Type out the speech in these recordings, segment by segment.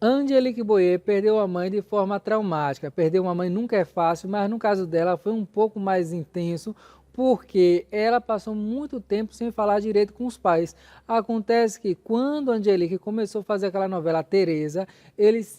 Angelique Boyer perdeu a mãe de forma traumática. Perder uma mãe nunca é fácil, mas no caso dela foi um pouco mais intenso, porque ela passou muito tempo sem falar direito com os pais. Acontece que quando a Angelique começou a fazer aquela novela Teresa,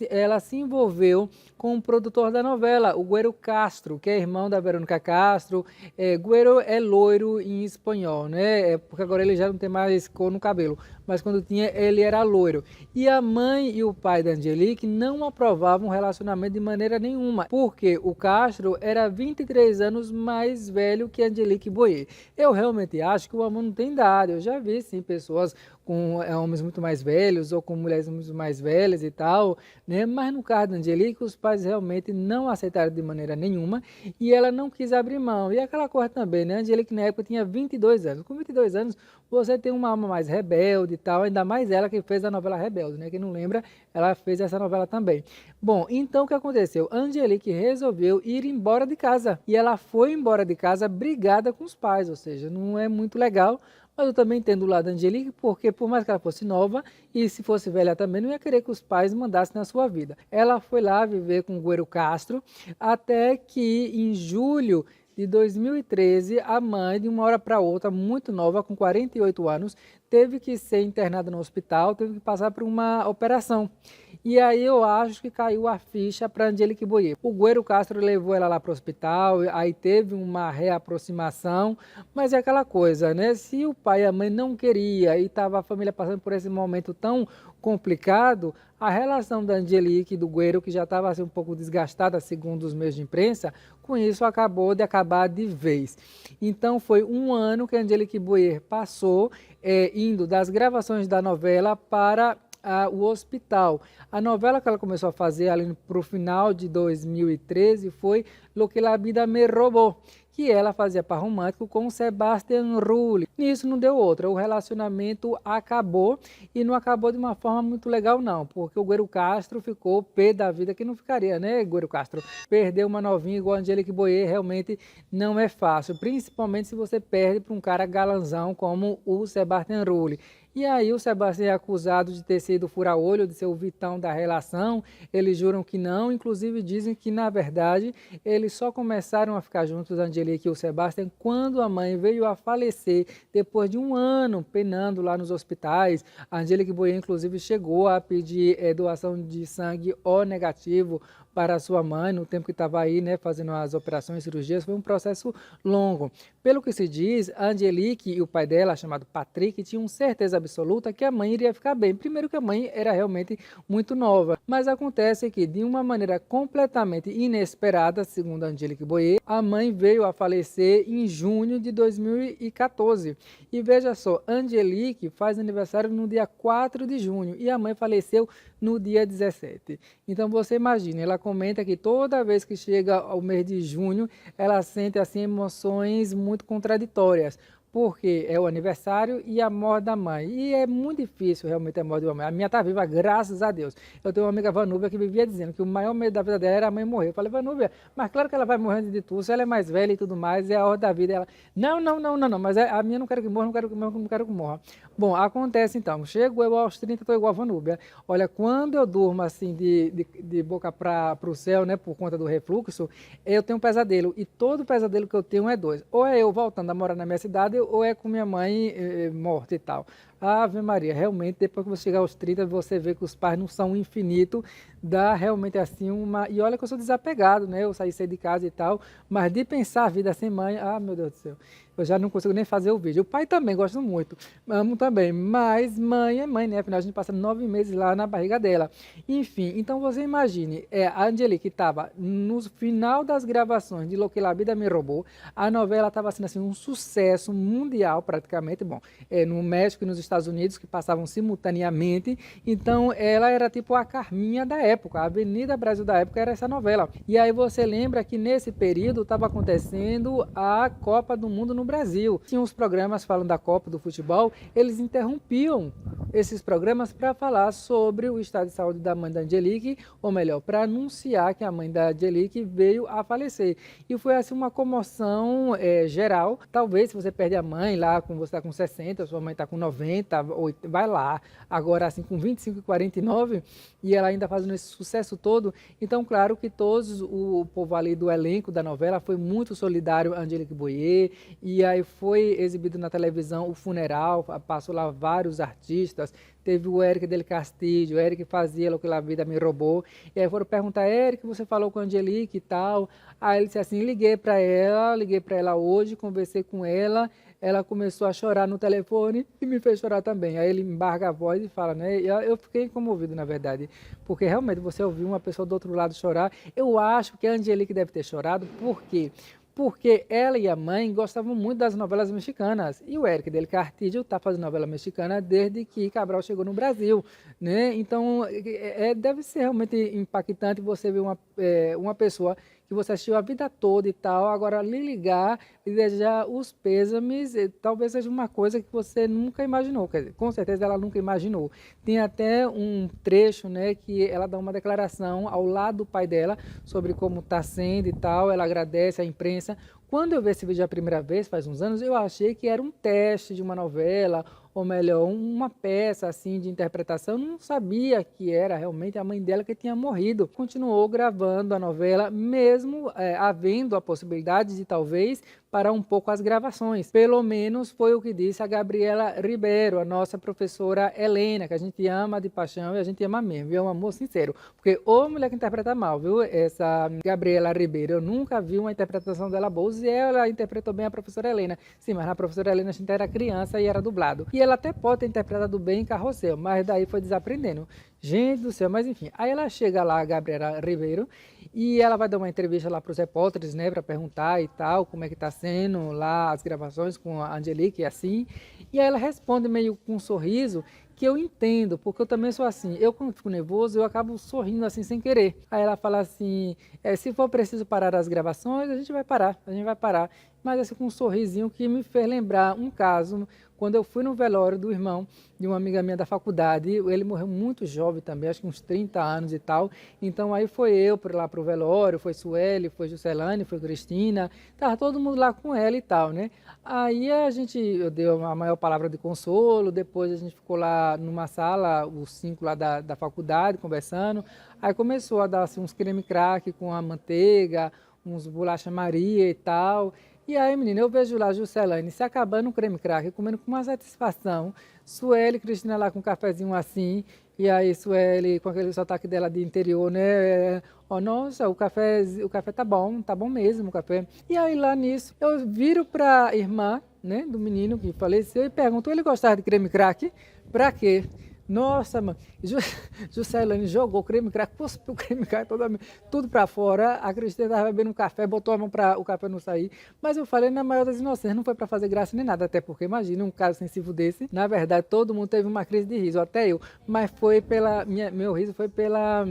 ela se envolveu com o produtor da novela, o Guero Castro, que é irmão da Verônica Castro. Guero é loiro em espanhol, né? Porque agora ele já não tem mais cor no cabelo, mas quando tinha ele era loiro. E a mãe e o pai da Angelique não aprovavam o relacionamento de maneira nenhuma, porque o Castro era 23 anos mais velho que a Angelique Boyer. Eu realmente acho que o amor não tem idade. Eu já vi, sim, pessoas com homens muito mais velhos ou com mulheres muito mais velhas e tal, né? Mas no caso da Angelique, os pais realmente não aceitaram de maneira nenhuma e ela não quis abrir mão. E aquela coisa também, né? A Angelique na época tinha 22 anos. Com 22 anos, você tem uma alma mais rebelde e tal, ainda mais ela que fez a novela Rebelde, né? Quem não lembra, ela fez essa novela também. Bom, então o que aconteceu? A Angelique resolveu ir embora de casa e ela foi embora de casa brigada com os pais, ou seja, não é muito legal. Mas eu também entendo o lado da Angelique, porque por mais que ela fosse nova e se fosse velha também, não ia querer que os pais mandassem na sua vida. Ela foi lá viver com o Guero Castro, até que em julho de 2013, a mãe, de uma hora para outra, muito nova, com 48 anos, teve que ser internada no hospital, teve que passar por uma operação. E aí eu acho que caiu a ficha para Angelique Boyer. O Guero Castro levou ela lá para o hospital, aí teve uma reaproximação, mas é aquela coisa, né? Se o pai e a mãe não queria e estava a família passando por esse momento tão complicado, a relação da Angelique e do Guero, que já estava assim, um pouco desgastada, segundo os meios de imprensa, com isso acabou de acabar de vez. Então foi um ano que a Angelique Boyer passou indo das gravações da novela para o hospital. A novela que ela começou a fazer ali para o final de 2013 foi Lo que la vida me robou, que ela fazia par romântico com o Sebastian Rulli. Nisso não deu outra, o relacionamento acabou e não acabou de uma forma muito legal não, porque o Guero Castro ficou pé da vida, que não ficaria, né, Guero Castro? Perder uma novinha igual a Angelique Boyer realmente não é fácil, principalmente se você perde para um cara galanzão como o Sebastian Rulli. E aí o Sebastião é acusado de ter sido fura-olho, de ser o Vitão da relação. Eles juram que não, inclusive dizem que, na verdade, eles só começaram a ficar juntos, a Angelique e o Sebastião, quando a mãe veio a falecer, depois de um ano penando lá nos hospitais. A Angelique Boyer, inclusive, chegou a pedir doação de sangue O negativo para a sua mãe, no tempo que estava aí, né, fazendo as operações, cirurgias. Foi um processo longo. Pelo que se diz, a Angelique e o pai dela, chamado Patrick, tinham certeza absoluta que a mãe iria ficar bem. Primeiro que a mãe era realmente muito nova, mas acontece que de uma maneira completamente inesperada, segundo a Angelique Boyer, a mãe veio a falecer em junho de 2014. E veja só, Angelique faz aniversário no dia 4 de junho e a mãe faleceu no dia 17. Então você imagina, ela comenta que toda vez que chega ao mês de junho, ela sente assim emoções muito contraditórias, porque é o aniversário e a morte da mãe. E é muito difícil realmente a morte da mãe. A minha tá viva, graças a Deus. Eu tenho uma amiga, Vanúbia, que vivia dizendo que o maior medo da vida dela era a mãe morrer. Eu falei, Vanúbia, mas claro que ela vai morrendo de tudo, se ela é mais velha e tudo mais, é a ordem da vida. Ela, não, mas a minha não quero que morra, não quero que morra, não quero que morra. Bom, acontece então, chego eu aos 30, estou igual a Vanúbia. Olha, quando eu durmo assim de boca para o céu, né, por conta do refluxo, eu tenho um pesadelo. E todo pesadelo que eu tenho é dois. Ou é eu voltando a morar na minha cidade, ou é com minha mãe morta e tal. Ave Maria, realmente, depois que você chegar aos 30, você vê que os pais não são infinito, dá realmente assim uma... E olha que eu sou desapegado, né? Eu saí de casa e tal, mas de pensar a vida sem mãe, meu Deus do céu, eu já não consigo nem fazer o vídeo. O pai também, gosto muito, amo também, mas mãe é mãe, né? Afinal, a gente passa 9 meses lá na barriga dela. Enfim, então você imagine, a Angelique estava no final das gravações de Lo que la vida me robou, a novela estava sendo assim, um sucesso mundial praticamente, bom, no México e nos Estados Unidos, que passavam simultaneamente, então ela era tipo a Carminha da época, a Avenida Brasil da época era essa novela. E aí você lembra que nesse período estava acontecendo a Copa do Mundo no Brasil. Tinha uns programas falando da Copa do Futebol, eles interrompiam esses programas para falar sobre o estado de saúde da mãe da Angelique, ou melhor, para anunciar que a mãe da Angelique veio a falecer. E foi assim uma comoção geral. Talvez se você perde a mãe lá, você está com 60, sua mãe está com 90, vai lá. Agora assim com 25 e 49 e ela ainda fazendo esse sucesso todo. Então, claro que todos o povo ali do elenco da novela foi muito solidário a Angelique Boyer, e aí foi exibido na televisão o funeral, passou lá vários artistas, teve o Eric del Castillo, o Eric fazia o que a vida me roubou, e aí foram perguntar, Eric, você falou com a Angelique e tal? Aí ele disse assim, liguei para ela hoje, conversei com ela começou a chorar no telefone e me fez chorar também. Aí ele embarga a voz e fala, né? E eu fiquei comovido, na verdade, porque realmente você ouvir uma pessoa do outro lado chorar, eu acho que a Angelique deve ter chorado, por quê? Porque ela e a mãe gostavam muito das novelas mexicanas. E o Eric del Castillo está fazendo novela mexicana desde que Cabral chegou no Brasil, né? Então, deve ser realmente impactante você ver uma pessoa que você assistiu a vida toda e tal, agora lhe ligar e desejar os pêsames, talvez seja uma coisa que você nunca imaginou, quer dizer, com certeza ela nunca imaginou. Tem até um trecho, né, que ela dá uma declaração ao lado do pai dela sobre como está sendo e tal, ela agradece à imprensa. Quando eu vi esse vídeo a primeira vez, faz uns anos, eu achei que era um teste de uma novela, ou melhor, uma peça assim de interpretação. Eu não sabia que era realmente a mãe dela que tinha morrido. Continuou gravando a novela, mesmo havendo a possibilidade de talvez parar um pouco as gravações. Pelo menos foi o que disse a Gabriela Ribeiro, a nossa professora Helena, que a gente ama de paixão e a gente ama mesmo, é um amor sincero. Porque ô mulher que interpreta mal, viu? Essa Gabriela Ribeiro, eu nunca vi uma interpretação dela boa, e ela interpretou bem a professora Helena. Sim, mas na professora Helena a gente era criança e era dublado. E ela até pode ter interpretado bem em Carrossel, mas daí foi desaprendendo. Gente do céu, mas enfim. Aí ela chega lá, a Gabriela Ribeiro, e ela vai dar uma entrevista lá para os repórteres, né, para perguntar e tal, como é que tá sendo lá as gravações com a Angelique e assim. E aí ela responde meio com um sorriso, que eu entendo, porque eu também sou assim. Eu, quando fico nervoso, eu acabo sorrindo assim sem querer. Aí ela fala assim, se for preciso parar as gravações, a gente vai parar. Mas assim, com um sorrisinho que me fez lembrar um caso, quando eu fui no velório do irmão de uma amiga minha da faculdade. Ele morreu muito jovem também, acho que uns 30 anos e tal. Então aí foi eu lá pro velório, foi Sueli, foi Juscelane, foi Cristina, tava todo mundo lá com ela e tal, né? Aí eu dei a maior palavra de consolo, depois a gente ficou lá numa sala, os 5 lá da faculdade, conversando. Aí começou a dar assim, uns creme crack com a manteiga, uns bolacha Maria e tal. E aí, menina, eu vejo lá Juscelane se acabando o creme crack, comendo com uma satisfação. Sueli e Cristina lá com um cafezinho assim. E aí, Sueli com aquele sotaque dela de interior, né? Ó, nossa, o café tá bom mesmo o café. E aí, lá nisso, eu viro pra irmã, né, do menino que faleceu e pergunto, ele gostava de creme crack? Pra quê? Nossa, mano, Juscelane jogou creme crack, cuspiu o creme crack tudo para fora. A Cristina estava bebendo um café, botou a mão para o café não sair. Mas eu falei na maior das inocências, não foi para fazer graça nem nada, até porque imagina um caso sensível desse. Na verdade, todo mundo teve uma crise de riso, até eu. Mas foi meu riso foi pela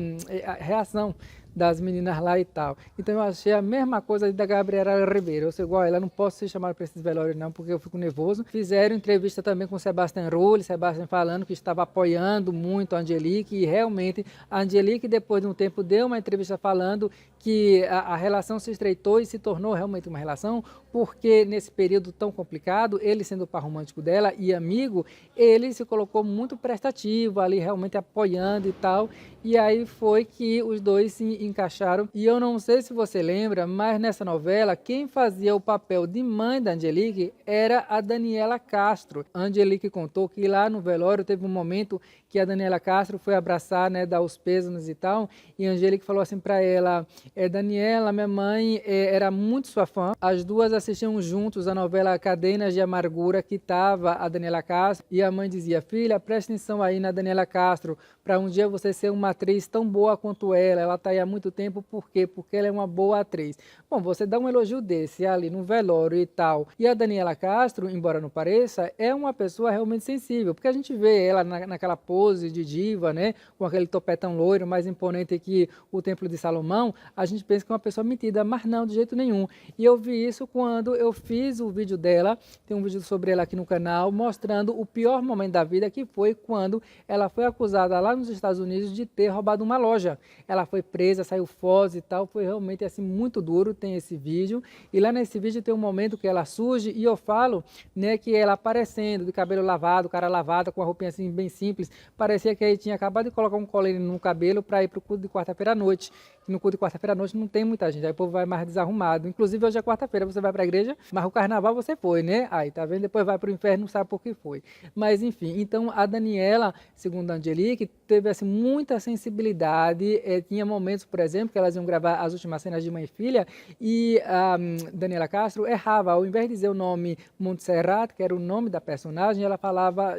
reação das meninas lá e tal. Então eu achei a mesma coisa da Gabriela Ribeiro. Eu sou igual a ela, não posso ser chamado para esses velórios não, porque eu fico nervoso. Fizeram entrevista também com o Sebastião Rulli, Sebastião falando que estava apoiando muito a Angelique, e realmente a Angelique depois de um tempo deu uma entrevista falando que a relação se estreitou e se tornou realmente uma relação, porque nesse período tão complicado, ele sendo o par romântico dela e amigo, ele se colocou muito prestativo ali, realmente apoiando e tal, e aí foi que os dois se encaixaram. E eu não sei se você lembra, mas nessa novela, quem fazia o papel de mãe da Angelique era a Daniela Castro. A Angelique contou que lá no velório teve um momento que a Daniela Castro foi abraçar, né, dar os pêsames e tal, e a Angelique falou assim para ela, Daniela, minha mãe era muito sua fã, as duas assistiam juntos a novela Cadenas de Amargura, que estava a Daniela Castro, e a mãe dizia, filha, presta atenção aí na Daniela Castro, para um dia você ser uma atriz tão boa quanto ela está aí há muito tempo, por quê? Porque ela é uma boa atriz. Bom, você dá um elogio desse ali no velório e tal, e a Daniela Castro, embora não pareça, é uma pessoa realmente sensível, porque a gente vê ela naquela pose pose de diva, né, com aquele topetão loiro mais imponente que o Templo de Salomão, a gente pensa que é uma pessoa metida, mas não, de jeito nenhum. E eu vi isso quando eu fiz o vídeo dela, tem um vídeo sobre ela aqui no canal, mostrando o pior momento da vida, que foi quando ela foi acusada lá nos Estados Unidos de ter roubado uma loja. Ela foi presa, saiu fotos e tal, foi realmente assim muito duro, tem esse vídeo. E lá nesse vídeo tem um momento que ela surge e eu falo, né, que ela aparecendo, de cabelo lavado, cara lavada, com a roupinha assim bem simples, parecia que aí tinha acabado de colocar um coleiro no cabelo para ir para o culto de quarta-feira à noite. No culto de quarta-feira à noite não tem muita gente, aí o povo vai mais desarrumado. Inclusive hoje é quarta-feira, você vai para a igreja, mas o carnaval você foi, né? Aí, tá vendo? Depois vai para o inferno, não sabe por que foi. Mas enfim, então a Daniela, segundo a Angelique, teve assim muita sensibilidade. Tinha momentos, por exemplo, que elas iam gravar as últimas cenas de mãe e filha e a Daniela Castro errava, ao invés de dizer o nome Montserrat, que era o nome da personagem, ela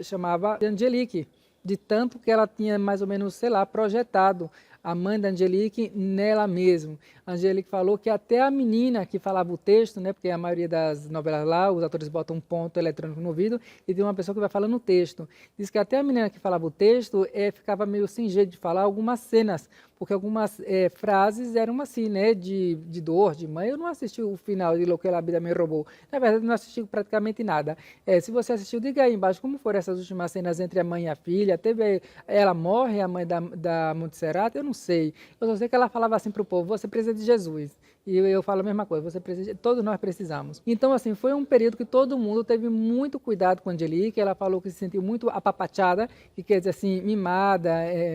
chamava de Angelique, de tanto que ela tinha mais ou menos, sei lá, projetado a mãe da Angelique nela mesma. A Angelique falou que até a menina que falava o texto, né, porque a maioria das novelas lá, os atores botam um ponto eletrônico no ouvido e tem uma pessoa que vai falando o texto. Diz que até a menina que falava o texto ficava meio sem jeito de falar algumas cenas, porque algumas frases eram assim, né, de dor, de mãe. Eu não assisti o final de Lo que la vida me roubou. Na verdade, não assisti praticamente nada. Se você assistiu, diga aí embaixo como foram essas últimas cenas entre a mãe e a filha. Ela morre, a mãe da Montserrat? Eu não sei. Eu só sei que ela falava assim para o povo, você precisa de Jesus. E eu falo a mesma coisa, todos nós precisamos. Então, assim, foi um período que todo mundo teve muito cuidado com a Angelique. Ela falou que se sentiu muito apapachada, que quer dizer assim, mimada.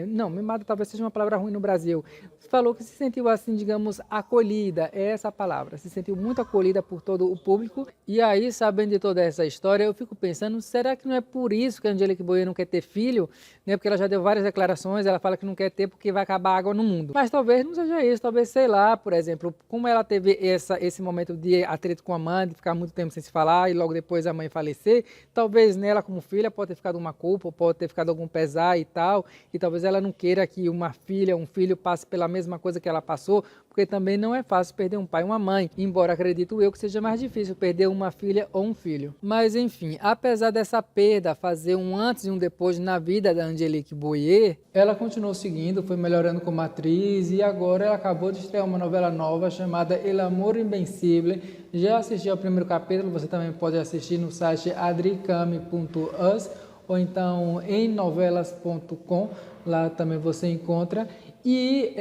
Não, mimada talvez seja uma palavra ruim no Brasil. Falou que se sentiu assim, digamos, acolhida, é essa a palavra. Se sentiu muito acolhida por todo o público. E aí, sabendo de toda essa história, eu fico pensando, será que não é por isso que a Angelique Boyer não quer ter filho? Né? Porque ela já deu várias declarações, ela fala que não quer ter porque vai acabar a água no mundo. Mas talvez não seja isso, talvez, sei lá, por exemplo, como ela teve esse momento de atrito com a mãe, de ficar muito tempo sem se falar e logo depois a mãe falecer, talvez nela como filha pode ter ficado uma culpa, pode ter ficado algum pesar e tal, e talvez ela não queira que uma filha, um filho passe pela mesma coisa que ela passou, porque também não é fácil perder um pai e uma mãe, embora acredito eu que seja mais difícil perder uma filha ou um filho. Mas enfim, apesar dessa perda fazer um antes e um depois na vida da Angelique Boyer, ela continuou seguindo, foi melhorando como atriz e agora ela acabou de estrear uma novela nova chamada El Amor Invencible. Já assisti ao primeiro capítulo, você também pode assistir no site adricame.us ou então em novelas.com, lá também você encontra. E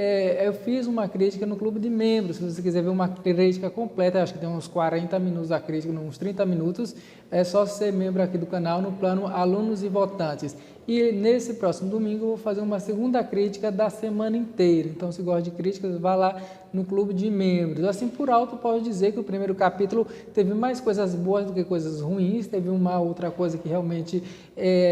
eu fiz uma crítica no clube de membros, se você quiser ver uma crítica completa, acho que tem uns 40 minutos a crítica, uns 30 minutos, é só ser membro aqui do canal no plano alunos e votantes. E nesse próximo domingo eu vou fazer uma segunda crítica da semana inteira, então se gosta de críticas, vá lá no clube de membros. Assim por alto posso dizer que o primeiro capítulo teve mais coisas boas do que coisas ruins, teve uma outra coisa que realmente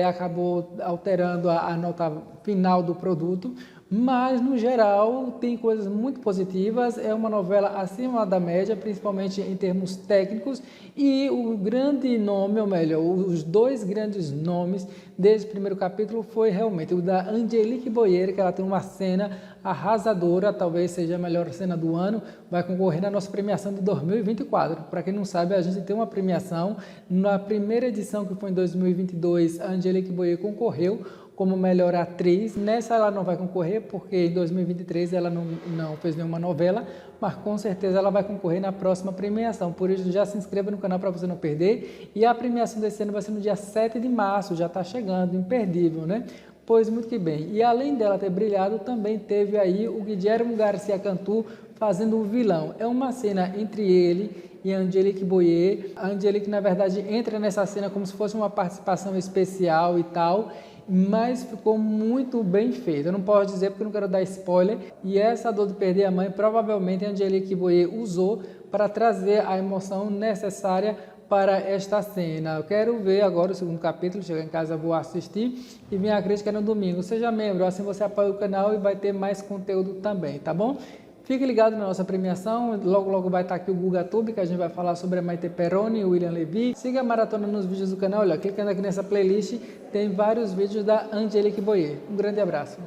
acabou alterando a nota final do produto, mas no geral tem coisas muito positivas, é uma novela acima da média, principalmente em termos técnicos, e o grande nome, ou melhor, os dois grandes nomes desse primeiro capítulo foi realmente o da Angelique Boyer, que ela tem uma cena arrasadora, talvez seja a melhor cena do ano, vai concorrer na nossa premiação de 2024. Para quem não sabe, a gente tem uma premiação, na primeira edição que foi em 2022, a Angelique Boyer concorreu como melhor atriz. Nessa ela não vai concorrer porque em 2023 ela não fez nenhuma novela, mas com certeza ela vai concorrer na próxima premiação. Por isso já se inscreva no canal para você não perder. E a premiação desse ano vai ser no dia 7 de março, já está chegando, imperdível, né? Pois muito que bem. E além dela ter brilhado, também teve aí o Guillermo Garcia Cantu fazendo o vilão. É uma cena entre ele e a Angelique Boyer. A Angelique, na verdade, entra nessa cena como se fosse uma participação especial e tal, mas ficou muito bem feito. Eu não posso dizer porque eu não quero dar spoiler. E essa dor de perder a mãe, provavelmente a Angelique Boyer usou para trazer a emoção necessária para esta cena. Eu quero ver agora o segundo capítulo, chegar em casa vou assistir e minha crítica no domingo. Seja membro, assim você apoia o canal e vai ter mais conteúdo também, tá bom? Fique ligado na nossa premiação, logo vai estar aqui o GugaTube, que a gente vai falar sobre a Maite Perrone e o William Levy. Siga a maratona nos vídeos do canal, olha, clicando aqui nessa playlist, tem vários vídeos da Angelique Boyer. Um grande abraço.